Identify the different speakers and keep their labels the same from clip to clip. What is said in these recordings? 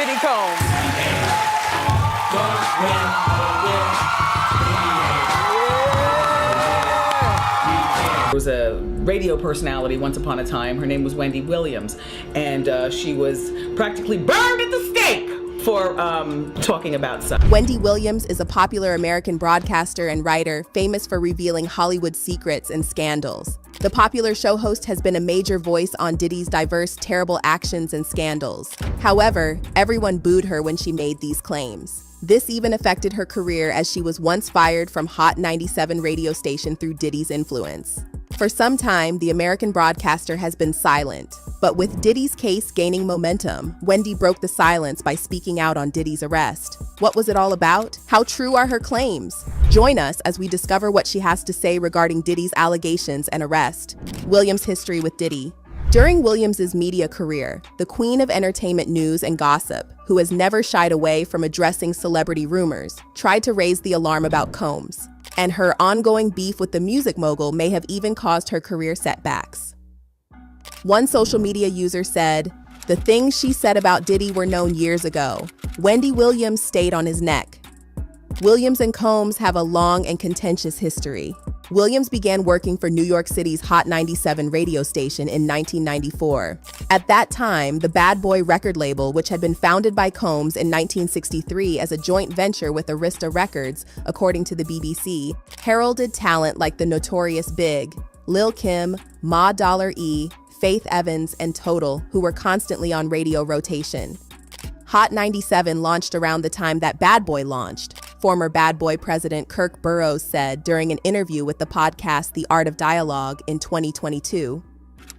Speaker 1: Diddy Combs. There was a radio personality once upon a time. Her name was Wendy Williams, and she was practically burned at the stake for talking about sex.
Speaker 2: Wendy Williams is a popular American broadcaster and writer famous for revealing Hollywood secrets and scandals. The popular show host has been a major voice on Diddy's diverse, terrible actions and scandals. However, everyone booed her when she made these claims. This even affected her career, as she was once fired from Hot 97 radio station through Diddy's influence. For some time, the American broadcaster has been silent. But with Diddy's case gaining momentum, Wendy broke the silence by speaking out on Diddy's arrest. What was it all about? How true are her claims? Join us as we discover what she has to say regarding Diddy's allegations and arrest. Williams' history with Diddy. During Williams' media career, the queen of entertainment news and gossip, who has never shied away from addressing celebrity rumors, tried to raise the alarm about Combs. And her ongoing beef with the music mogul may have even caused her career setbacks. One social media user said, "The things she said about Diddy were known years ago. Wendy Williams stayed on his neck." Williams and Combs have a long and contentious history. Williams began working for New York City's Hot 97 radio station in 1994. At that time, the Bad Boy record label, which had been founded by Combs in 1963 as a joint venture with Arista Records, according to the BBC, heralded talent like the Notorious Big, Lil' Kim, Ma Dollar E, Faith Evans, and Total, who were constantly on radio rotation. Hot 97 launched around the time that Bad Boy launched. Former Bad Boy president Kirk Burroughs said during an interview with the podcast The Art of Dialogue in 2022,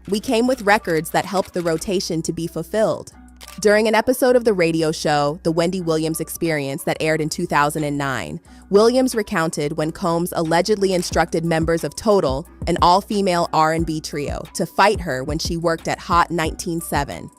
Speaker 2: "We came with records that helped the rotation to be fulfilled." During an episode of the radio show, The Wendy Williams Experience, that aired in 2009, Williams recounted when Combs allegedly instructed members of Total, an all-female R&B trio, to fight her when she worked at Hot 19.7.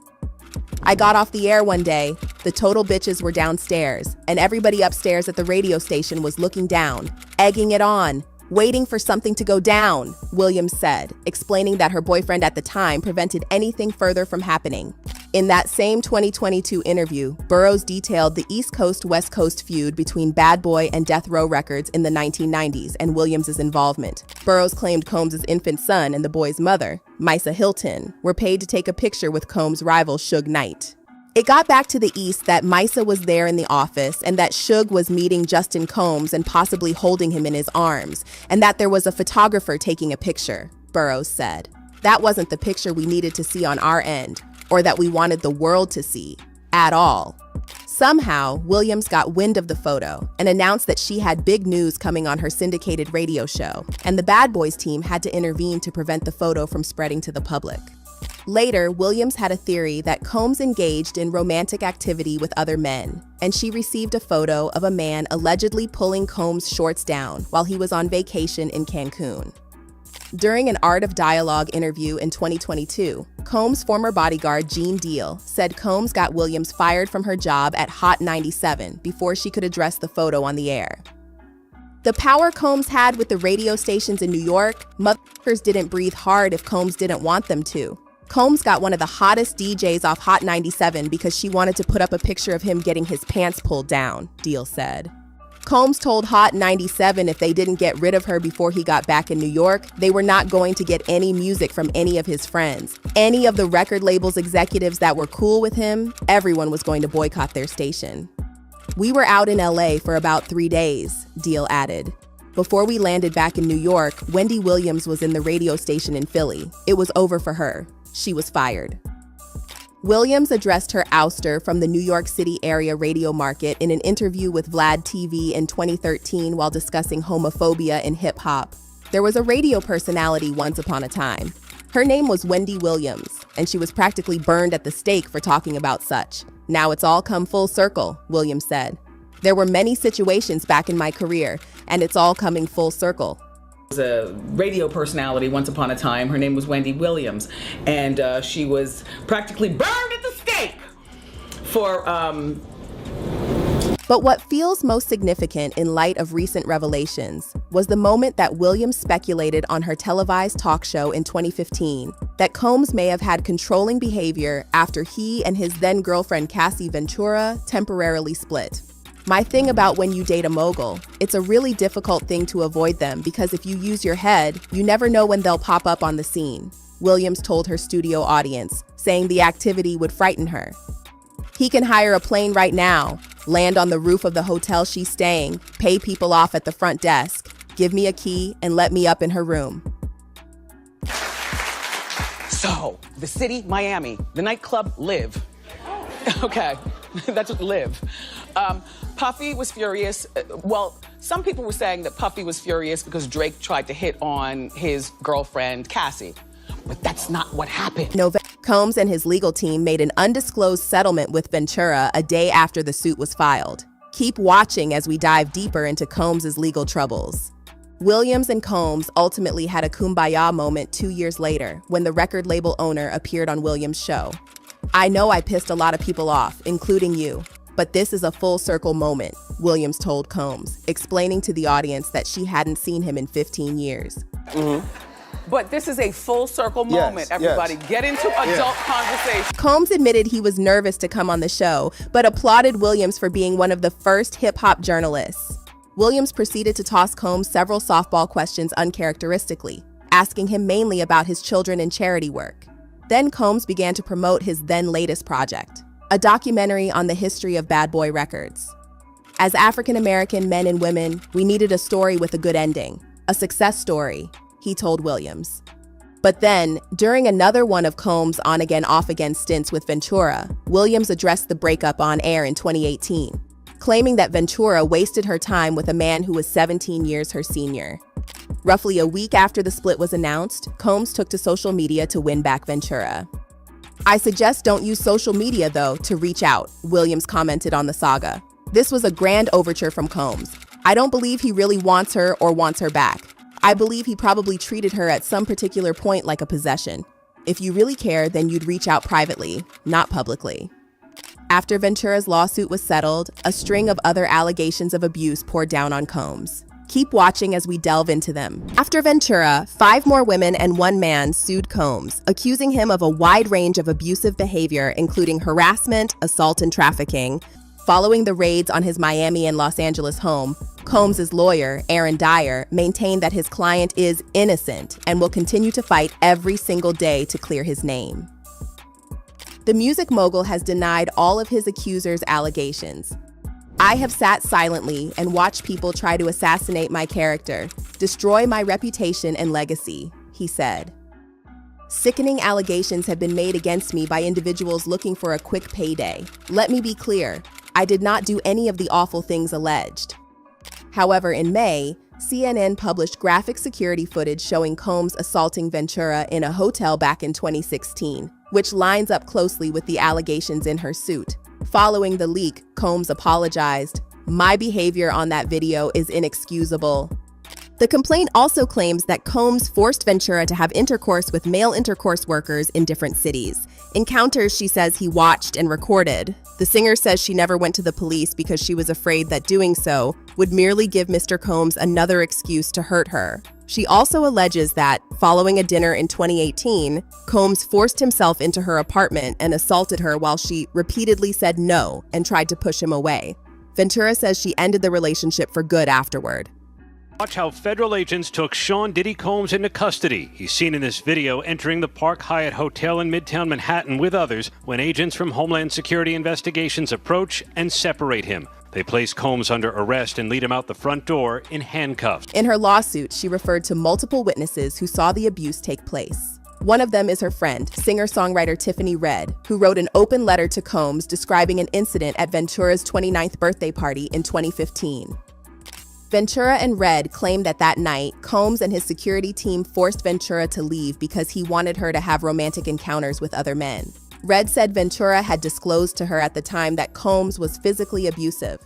Speaker 2: "I got off the air one day, the Total bitches were downstairs, and everybody upstairs at the radio station was looking down, egging it on, waiting for something to go down," Williams said, explaining that her boyfriend at the time prevented anything further from happening. In that same 2022 interview, Burroughs detailed the East Coast-West Coast feud between Bad Boy and Death Row Records in the 1990s and Williams' involvement. Burroughs claimed Combs' infant son and the boy's mother, Misa Hilton, were paid to take a picture with Combs' rival Suge Knight. It got back to the East that Misa was there in the office and that Suge was meeting Justin Combs and possibly holding him in his arms, and that there was a photographer taking a picture, Burroughs said. "That wasn't the picture we needed to see on our end, or that we wanted the world to see, at all." Somehow, Williams got wind of the photo and announced that she had big news coming on her syndicated radio show, and the Bad Boys team had to intervene to prevent the photo from spreading to the public. Later, Williams had a theory that Combs engaged in romantic activity with other men, and she received a photo of a man allegedly pulling Combs' shorts down while he was on vacation in Cancun. During an Art of Dialogue interview in 2022, Combs' former bodyguard Gene Deal said Combs got Williams fired from her job at Hot 97 before she could address the photo on the air. The power Combs had with the radio stations in New York, motherfuckers didn't breathe hard if Combs didn't want them to. Combs got one of the hottest DJs off Hot 97 because she wanted to put up a picture of him getting his pants pulled down, Deal said. Combs told Hot 97 if they didn't get rid of her before he got back in New York, they were not going to get any music from any of his friends. Any of the record label's executives that were cool with him, everyone was going to boycott their station. "We were out in LA for about 3 days, Deal added. Before we landed back in New York, Wendy Williams was in the radio station in Philly. It was over for her. She was fired." Williams addressed her ouster from the New York City area radio market in an interview with Vlad TV in 2013 while discussing homophobia in hip-hop. There was a radio personality once upon a time. Her name was Wendy Williams, and she was practically burned at the stake for talking about such. "Now it's all come full circle," Williams said. "There were many situations back in my career, and it's all coming full circle."
Speaker 1: Was a radio personality once upon a time. Her name was Wendy Williams, and she was practically burned at the stake for
Speaker 2: But what feels most significant in light of recent revelations, was the moment that Williams speculated on her televised talk show in 2015 that Combs may have had controlling behavior after he and his then-girlfriend Cassie Ventura temporarily split. My thing about when you date a mogul, it's a really difficult thing to avoid them because if you use your head, you never know when they'll pop up on the scene, Williams told her studio audience, saying the activity would frighten her. He can hire a plane right now, land on the roof of the hotel she's staying, pay people off at the front desk, give me a key, and let me up in her room.
Speaker 1: So, the city, Miami, the nightclub, Live. Okay, that's what Live. Puffy was furious. Well, some people were saying that Puffy was furious because Drake tried to hit on his girlfriend, Cassie. But that's not what happened.
Speaker 2: Combs and his legal team made an undisclosed settlement with Ventura a day after the suit was filed. Keep watching as we dive deeper into Combs' legal troubles. Williams and Combs ultimately had a kumbaya moment 2 years later when the record label owner appeared on Williams' show. I know I pissed a lot of people off, including you, but this is a full circle moment, Williams told Combs, explaining to the audience that she hadn't seen him in 15 years.
Speaker 1: But this is a full circle moment, everybody.
Speaker 3: Yes.
Speaker 1: Get into adult conversation.
Speaker 2: Combs admitted he was nervous to come on the show, but applauded Williams for being one of the first hip-hop journalists. Williams proceeded to toss Combs several softball questions uncharacteristically, asking him mainly about his children and charity work. Then Combs began to promote his then latest project, a documentary on the history of Bad Boy Records. As African-American men and women, we needed a story with a good ending, a success story, he told Williams. But then, during another one of Combs' on-again, off-again stints with Ventura, Williams addressed the breakup on air in 2018, claiming that Ventura wasted her time with a man who was 17 years her senior. Roughly a week after the split was announced, Combs took to social media to win back Ventura. I suggest don't use social media, though, to reach out, Williams commented on the saga. This was a grand overture from Combs. I don't believe he really wants her or wants her back. I believe he probably treated her at some particular point like a possession. If you really care, then you'd reach out privately, not publicly. After Ventura's lawsuit was settled, a string of other allegations of abuse poured down on Combs. Keep watching as we delve into them. After Ventura, 5 more women and 1 man sued Combs, accusing him of a wide range of abusive behavior, including harassment, assault, and trafficking. Following the raids on his Miami and Los Angeles home, Combs' lawyer, Aaron Dyer, maintained that his client is innocent and will continue to fight every single day to clear his name. The music mogul has denied all of his accusers' allegations. I have sat silently and watched people try to assassinate my character, destroy my reputation and legacy, he said. Sickening allegations have been made against me by individuals looking for a quick payday. Let me be clear, I did not do any of the awful things alleged. However, in May, CNN published graphic security footage showing Combs assaulting Ventura in a hotel back in 2016, which lines up closely with the allegations in her suit. Following the leak, Combs apologized. My behavior on that video is inexcusable. The complaint also claims that Combs forced Ventura to have intercourse with male intercourse workers in different cities. Encounters she says he watched and recorded. The singer says she never went to the police because she was afraid that doing so would merely give Mr. Combs another excuse to hurt her. She also alleges that, following a dinner in 2018, Combs forced himself into her apartment and assaulted her while she repeatedly said no and tried to push him away. Ventura says she ended the relationship for good afterward.
Speaker 4: Watch how federal agents took Sean Diddy Combs into custody. He's seen in this video entering the Park Hyatt Hotel in Midtown Manhattan with others when agents from Homeland Security Investigations approach and separate him. They place Combs under arrest and lead him out the front door in handcuffs.
Speaker 2: In her lawsuit, she referred to multiple witnesses who saw the abuse take place. One of them is her friend, singer-songwriter Tiffany Red, who wrote an open letter to Combs describing an incident at Ventura's 29th birthday party in 2015. Ventura and Red claimed that night, Combs and his security team forced Ventura to leave because he wanted her to have romantic encounters with other men. Red said Ventura had disclosed to her at the time that Combs was physically abusive.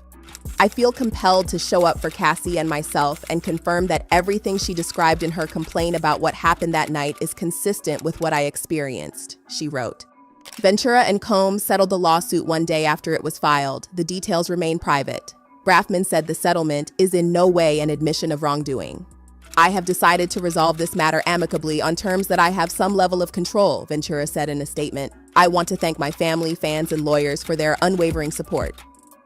Speaker 2: I feel compelled to show up for Cassie and myself and confirm that everything she described in her complaint about what happened that night is consistent with what I experienced, she wrote. Ventura and Combs settled the lawsuit one day after it was filed. The details remain private. Braffman said the settlement is in no way an admission of wrongdoing. I have decided to resolve this matter amicably on terms that I have some level of control, Ventura said in a statement. I want to thank my family, fans, and lawyers for their unwavering support.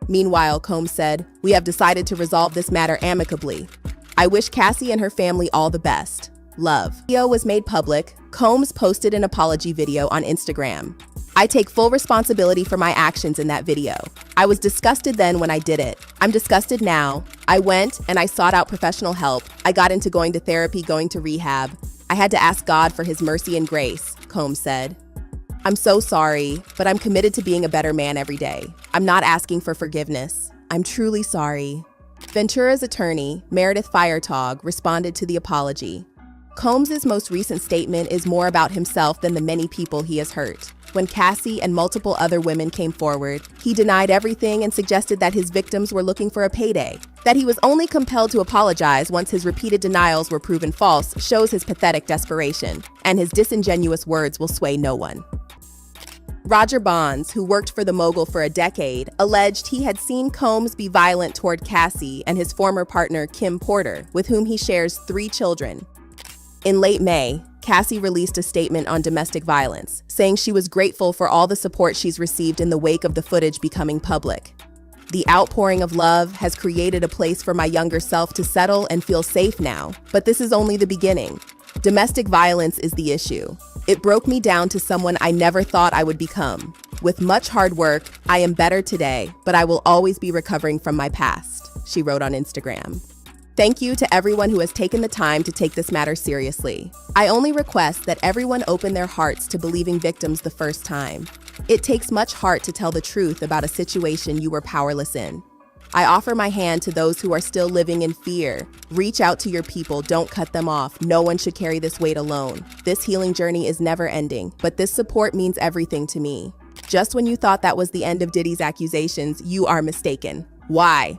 Speaker 2: Meanwhile, Combs said, we have decided to resolve this matter amicably. I wish Cassie and her family all the best. Love. The video was made public. Combs posted an apology video on Instagram. I take full responsibility for my actions in that video. I was disgusted then when I did it. I'm disgusted now. I went and I sought out professional help. I got into going to therapy, going to rehab. I had to ask God for his mercy and grace, Combs said. I'm so sorry, but I'm committed to being a better man every day. I'm not asking for forgiveness. I'm truly sorry. Ventura's attorney, Meredith Feiertag, responded to the apology. Combs' most recent statement is more about himself than the many people he has hurt. When Cassie and multiple other women came forward, he denied everything and suggested that his victims were looking for a payday. That he was only compelled to apologize once his repeated denials were proven false shows his pathetic desperation, and his disingenuous words will sway no one. Roger Bonds, who worked for the mogul for a decade, alleged he had seen Combs be violent toward Cassie and his former partner Kim Porter, with whom he shares 3 children. In late May, Cassie released a statement on domestic violence, saying she was grateful for all the support she's received in the wake of the footage becoming public. The outpouring of love has created a place for my younger self to settle and feel safe now, but this is only the beginning. Domestic violence is the issue. It broke me down to someone I never thought I would become. With much hard work, I am better today, but I will always be recovering from my past, she wrote on Instagram. Thank you to everyone who has taken the time to take this matter seriously. I only request that everyone open their hearts to believing victims the first time. It takes much heart to tell the truth about a situation you were powerless in. I offer my hand to those who are still living in fear. Reach out to your people, don't cut them off. No one should carry this weight alone. This healing journey is never ending, but this support means everything to me. Just when you thought that was the end of Diddy's accusations, you are mistaken. Why?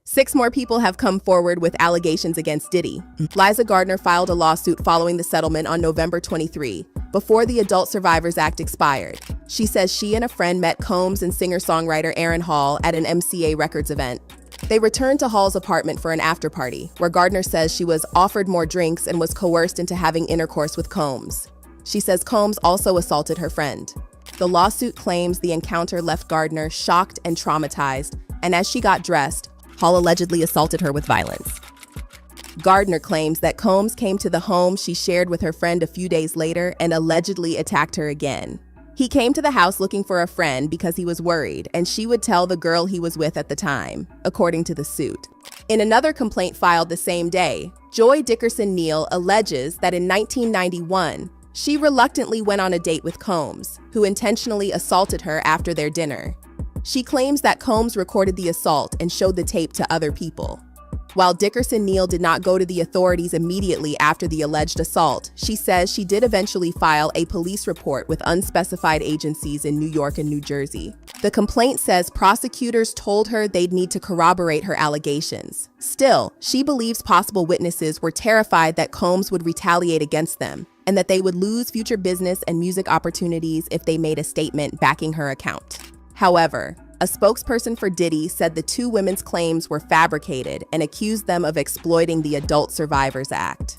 Speaker 2: 6 more people have come forward with allegations against Diddy. Liza Gardner filed a lawsuit following the settlement on November 23, before the Adult Survivors Act expired. She says she and a friend met Combs and singer-songwriter Aaron Hall at an MCA Records event. They returned to Hall's apartment for an after-party, where Gardner says she was offered more drinks and was coerced into having intercourse with Combs. She says Combs also assaulted her friend. The lawsuit claims the encounter left Gardner shocked and traumatized, and as she got dressed, Hall allegedly assaulted her with violence. Gardner claims that Combs came to the home she shared with her friend a few days later and allegedly attacked her again. He came to the house looking for a friend because he was worried, and she would tell the girl he was with at the time, according to the suit. In another complaint filed the same day, Joy Dickerson Neal alleges that in 1991, she reluctantly went on a date with Combs, who intentionally assaulted her after their dinner. She claims that Combs recorded the assault and showed the tape to other people. While Dickerson Neal did not go to the authorities immediately after the alleged assault, she says she did eventually file a police report with unspecified agencies in New York and New Jersey. The complaint says prosecutors told her they'd need to corroborate her allegations. Still, she believes possible witnesses were terrified that Combs would retaliate against them and that they would lose future business and music opportunities if they made a statement backing her account. However, a spokesperson for Diddy said the 2 women's claims were fabricated and accused them of exploiting the Adult Survivors Act.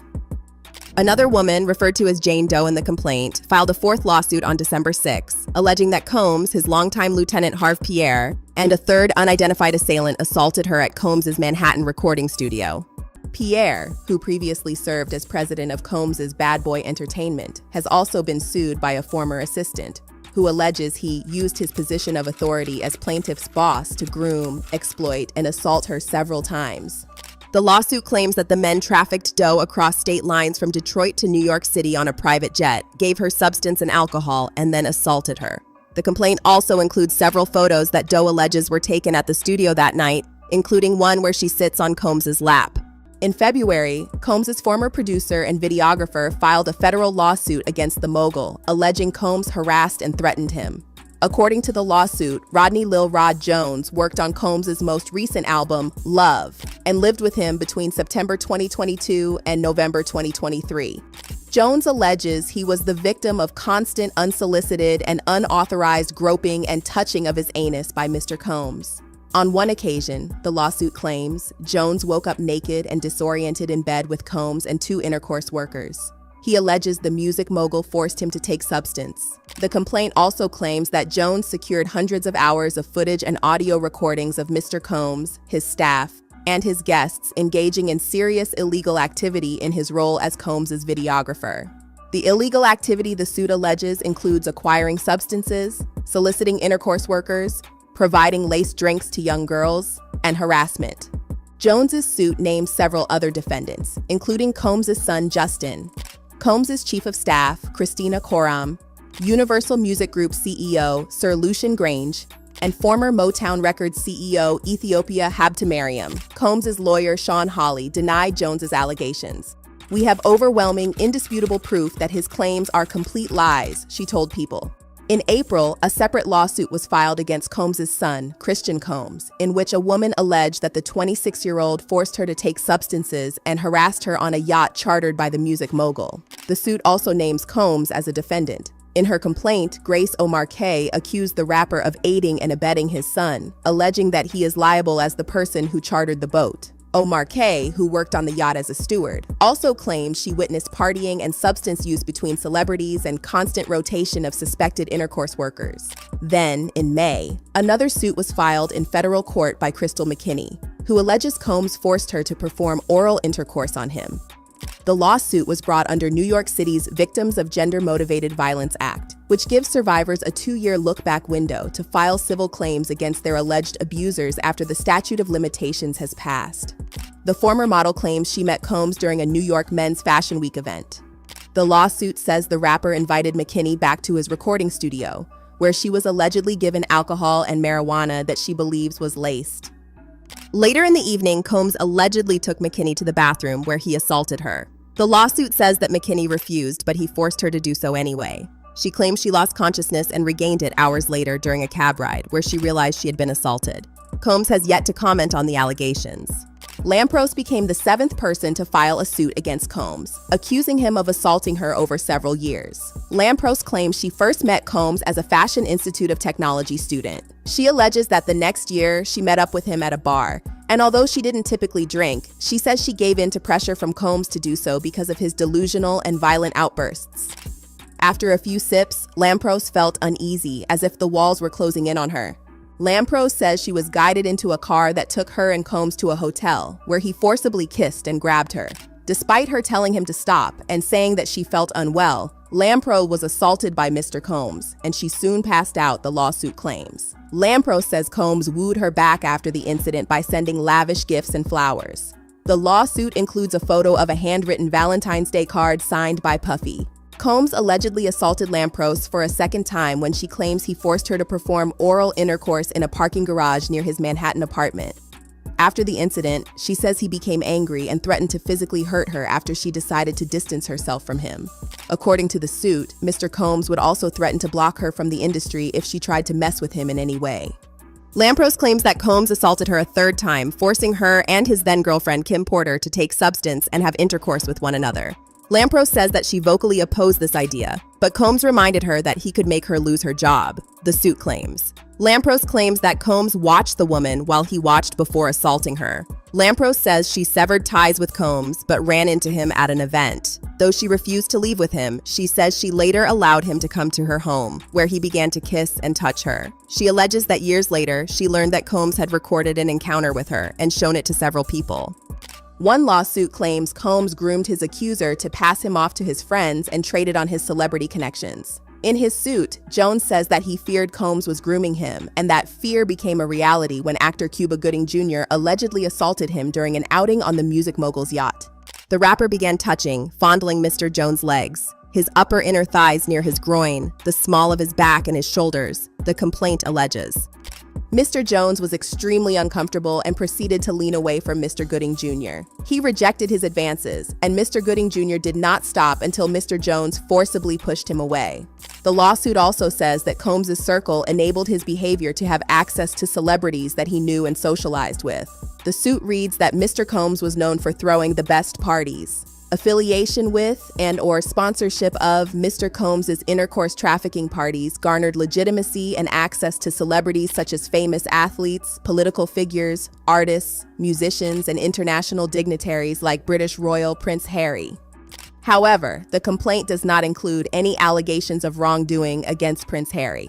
Speaker 2: Another woman, referred to as Jane Doe in the complaint, filed a 4th lawsuit on December 6, alleging that Combs, his longtime lieutenant Harve Pierre, and a 3rd unidentified assailant assaulted her at Combs' Manhattan recording studio. Pierre, who previously served as president of Combs' Bad Boy Entertainment, has also been sued by a former assistant, who alleges he used his position of authority as plaintiff's boss to groom, exploit, and assault her several times. The lawsuit claims that the men trafficked Doe across state lines from Detroit to New York City on a private jet, gave her substance and alcohol, and then assaulted her. The complaint also includes several photos that Doe alleges were taken at the studio that night, including one where she sits on Combs' lap. In February, Combs' former producer and videographer filed a federal lawsuit against the mogul, alleging Combs harassed and threatened him. According to the lawsuit, Rodney Lil Rod Jones worked on Combs' most recent album, Love, and lived with him between September 2022 and November 2023. Jones alleges he was the victim of constant unsolicited and unauthorized groping and touching of his anus by Mr. Combs. On one occasion, the lawsuit claims, Jones woke up naked and disoriented in bed with Combs and two intercourse workers. He alleges the music mogul forced him to take substance. The complaint also claims that Jones secured hundreds of hours of footage and audio recordings of Mr. Combs, his staff, and his guests engaging in serious illegal activity in his role as Combs's videographer. The illegal activity the suit alleges includes acquiring substances, soliciting intercourse workers, providing laced drinks to young girls, and harassment. Jones's suit names several other defendants, including Combs's son Justin, Combs's chief of staff, Christina Coram, Universal Music Group CEO, Sir Lucian Grange, and former Motown Records CEO, Ethiopia Habtemariam. Combs's lawyer, Sean Hawley, denied Jones's allegations. "We have overwhelming, indisputable proof that his claims are complete lies," she told People. In April, a separate lawsuit was filed against Combs's son, Christian Combs, in which a woman alleged that the 26-year-old forced her to take substances and harassed her on a yacht chartered by the music mogul. The suit also names Combs as a defendant. In her complaint, Grace O'Marcaigh accused the rapper of aiding and abetting his son, alleging that he is liable as the person who chartered the boat. O'Marcaigh, who worked on the yacht as a steward, also claimed she witnessed partying and substance use between celebrities and constant rotation of suspected intercourse workers. Then, in May, another suit was filed in federal court by Crystal McKinney, who alleges Combs forced her to perform oral intercourse on him. The lawsuit was brought under New York City's Victims of Gender-Motivated Violence Act, which gives survivors a 2-year look-back window to file civil claims against their alleged abusers after the statute of limitations has passed. The former model claims she met Combs during a New York Men's Fashion Week event. The lawsuit says the rapper invited McKinney back to his recording studio, where she was allegedly given alcohol and marijuana that she believes was laced. Later in the evening, Combs allegedly took McKinney to the bathroom where he assaulted her. The lawsuit says that McKinney refused, but he forced her to do so anyway. She claims she lost consciousness and regained it hours later during a cab ride, where she realized she had been assaulted. Combs has yet to comment on the allegations. Lampros became the 7th person to file a suit against Combs, accusing him of assaulting her over several years. Lampros claims she first met Combs as a Fashion Institute of Technology student. She alleges that the next year, she met up with him at a bar, and although she didn't typically drink, she says she gave in to pressure from Combs to do so because of his delusional and violent outbursts. After a few sips, Lampros felt uneasy, as if the walls were closing in on her. Lampros says she was guided into a car that took her and Combs to a hotel, where he forcibly kissed and grabbed her. Despite her telling him to stop and saying that she felt unwell, Lampros was assaulted by Mr. Combs, and she soon passed out, the lawsuit claims. Lampros says Combs wooed her back after the incident by sending lavish gifts and flowers. The lawsuit includes a photo of a handwritten Valentine's Day card signed by Puffy. Combs allegedly assaulted Lampros for a second time when she claims he forced her to perform oral intercourse in a parking garage near his Manhattan apartment. After the incident, she says he became angry and threatened to physically hurt her after she decided to distance herself from him. According to the suit, Mr. Combs would also threaten to block her from the industry if she tried to mess with him in any way. Lampros claims that Combs assaulted her a 3rd time, forcing her and his then-girlfriend Kim Porter to take substance and have intercourse with one another. Lampros says that she vocally opposed this idea, but Combs reminded her that he could make her lose her job, the suit claims. Lampros claims that Combs watched the woman while he watched before assaulting her. Lampros says she severed ties with Combs but ran into him at an event. Though she refused to leave with him, she says she later allowed him to come to her home, where he began to kiss and touch her. She alleges that years later, she learned that Combs had recorded an encounter with her and shown it to several people. One lawsuit claims Combs groomed his accuser to pass him off to his friends and traded on his celebrity connections. In his suit, Jones says that he feared Combs was grooming him, and that fear became a reality when actor Cuba Gooding Jr. allegedly assaulted him during an outing on the music mogul's yacht. The rapper began touching, fondling Mr. Jones' legs, his upper inner thighs near his groin, the small of his back and his shoulders, the complaint alleges. Mr. Jones was extremely uncomfortable and proceeded to lean away from Mr. Gooding Jr. He rejected his advances, and Mr. Gooding Jr. did not stop until Mr. Jones forcibly pushed him away. The lawsuit also says that Combs' circle enabled his behavior to have access to celebrities that he knew and socialized with. The suit reads that Mr. Combs was known for throwing the best parties. Affiliation with and/or sponsorship of Mr. Combs's intercourse trafficking parties garnered legitimacy and access to celebrities such as famous athletes, political figures, artists, musicians, and international dignitaries like British Royal Prince Harry. However, the complaint does not include any allegations of wrongdoing against Prince Harry.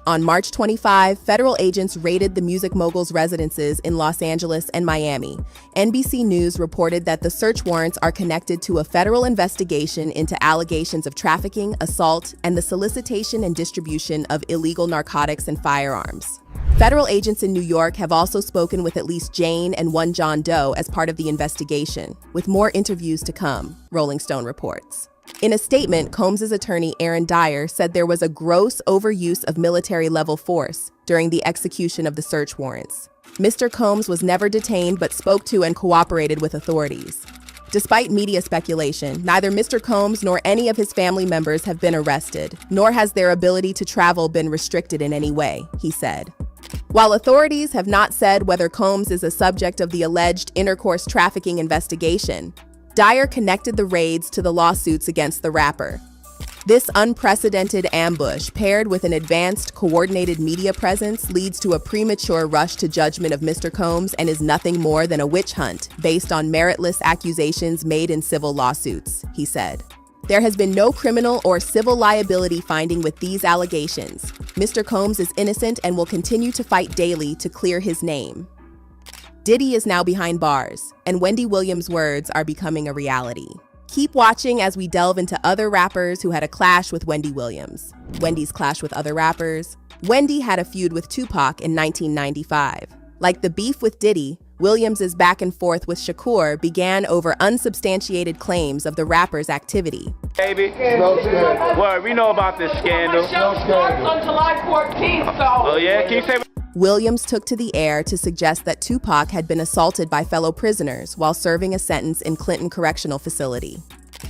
Speaker 2: On March 25, federal agents raided the music mogul's residences in Los Angeles and Miami. NBC News reported that the search warrants are connected to a federal investigation into allegations of trafficking, assault, and the solicitation and distribution of illegal narcotics and firearms. Federal agents in New York have also spoken with at least Jane and one John Doe as part of the investigation, with more interviews to come, Rolling Stone reports. In a statement, Combs's attorney Aaron Dyer said there was a gross overuse of military-level force during the execution of the search warrants. Mr. Combs was never detained but spoke to and cooperated with authorities. Despite media speculation, neither Mr. Combs nor any of his family members have been arrested, nor has their ability to travel been restricted in any way, he said. While authorities have not said whether Combs is a subject of the alleged intercourse trafficking investigation, Dyer connected the raids to the lawsuits against the rapper. This unprecedented ambush, paired with an advanced, coordinated media presence, leads to a premature rush to judgment of Mr. Combs and is nothing more than a witch hunt based on meritless accusations made in civil lawsuits, he said. There has been no criminal or civil liability finding with these allegations. Mr. Combs is innocent and will continue to fight daily to clear his name. Diddy is now behind bars, and Wendy Williams' words are becoming a reality. Keep watching as we delve into other rappers who had a clash with Wendy Williams. Wendy's clash with other rappers. Wendy had a feud with Tupac in 1995. Like the beef with Diddy, Williams' back and forth with Shakur began over unsubstantiated claims of the rapper's activity.
Speaker 3: Baby, well, we know about this scandal.
Speaker 5: My show starts on July 14th, so.
Speaker 3: Oh yeah, can you say?
Speaker 2: Williams took to the air to suggest that Tupac had been assaulted by fellow prisoners while serving a sentence in Clinton Correctional Facility.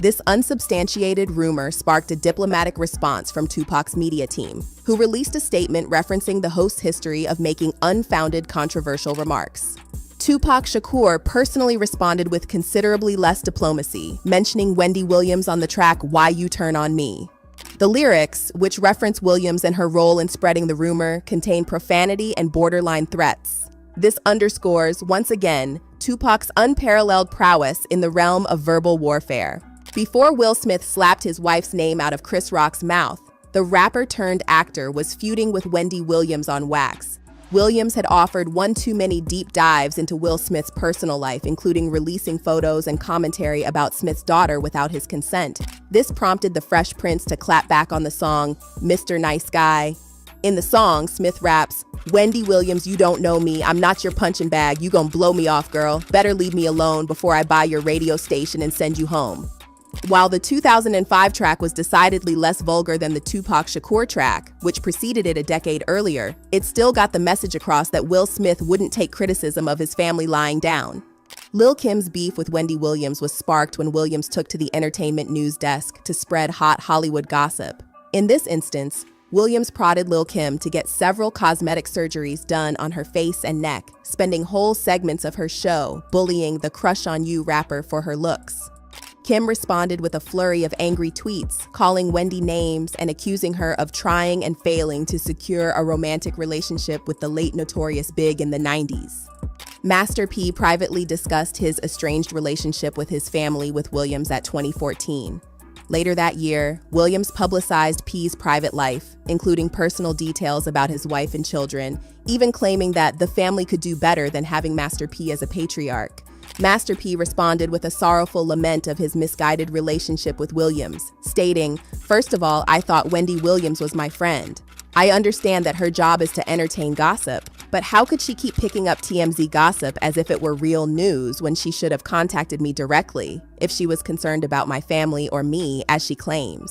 Speaker 2: This unsubstantiated rumor sparked a diplomatic response from Tupac's media team, who released a statement referencing the host's history of making unfounded controversial remarks. Tupac Shakur personally responded with considerably less diplomacy, mentioning Wendy Williams on the track Why You Turn On Me. The lyrics, which reference Williams and her role in spreading the rumor, contain profanity and borderline threats. This underscores, once again, Tupac's unparalleled prowess in the realm of verbal warfare. Before Will Smith slapped his wife's name out of Chris Rock's mouth, the rapper-turned-actor was feuding with Wendy Williams on wax. Williams had offered one too many deep dives into Will Smith's personal life, including releasing photos and commentary about Smith's daughter without his consent. This prompted the Fresh Prince to clap back on the song, Mr. Nice Guy. In the song, Smith raps, "Wendy Williams, you don't know me. I'm not your punching bag. You gon' blow me off, girl. Better leave me alone before I buy your radio station and send you home." While the 2005 track was decidedly less vulgar than the Tupac Shakur track, which preceded it a decade earlier, it still got the message across that Will Smith wouldn't take criticism of his family lying down. Lil' Kim's beef with Wendy Williams was sparked when Williams took to the entertainment news desk to spread hot Hollywood gossip. In this instance, Williams prodded Lil' Kim to get several cosmetic surgeries done on her face and neck, spending whole segments of her show bullying the Crush on You rapper for her looks. Kim responded with a flurry of angry tweets, calling Wendy names and accusing her of trying and failing to secure a romantic relationship with the late Notorious Big in the 90s. Master P privately discussed his estranged relationship with his family with Williams at 2014. Later that year, Williams publicized P's private life, including personal details about his wife and children, even claiming that the family could do better than having Master P as a patriarch. Master P responded with a sorrowful lament of his misguided relationship with Williams, stating, "First of all, I thought Wendy Williams was my friend. I understand that her job is to entertain gossip, but how could she keep picking up TMZ gossip as if it were real news when she should have contacted me directly if she was concerned about my family or me, as she claims?"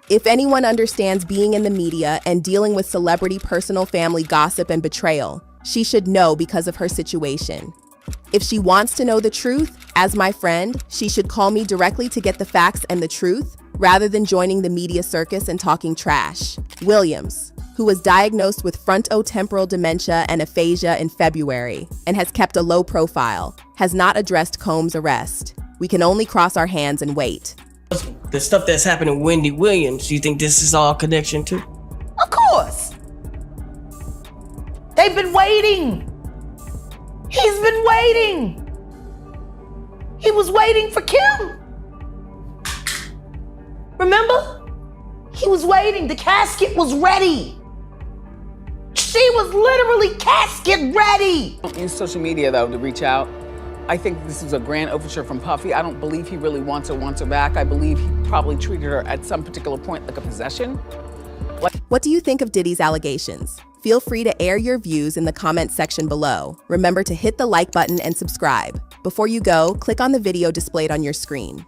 Speaker 2: If anyone understands being in the media and dealing with celebrity personal family gossip and betrayal, she should know because of her situation. If she wants to know the truth, as my friend, she should call me directly to get the facts and the truth, rather than joining the media circus and talking trash. Williams, who was diagnosed with frontotemporal dementia and aphasia in February and has kept a low profile, has not addressed Combs' arrest. We can only cross our hands and wait.
Speaker 6: The stuff that's happening to Wendy Williams, do you think this is all connection to?
Speaker 7: Of course. They've been waiting. He's been waiting. He was waiting for Kim. Remember? He was waiting. The casket was ready. She was literally casket ready.
Speaker 1: Don't use social media, though, to reach out. I think this is a grand overture from Puffy. I don't believe he really wants her back. I believe he probably treated her at some particular point like a possession.
Speaker 2: What do you think of Diddy's allegations? Feel free to air your views in the comments section below. Remember to hit the like button and subscribe. Before you go, click on the video displayed on your screen.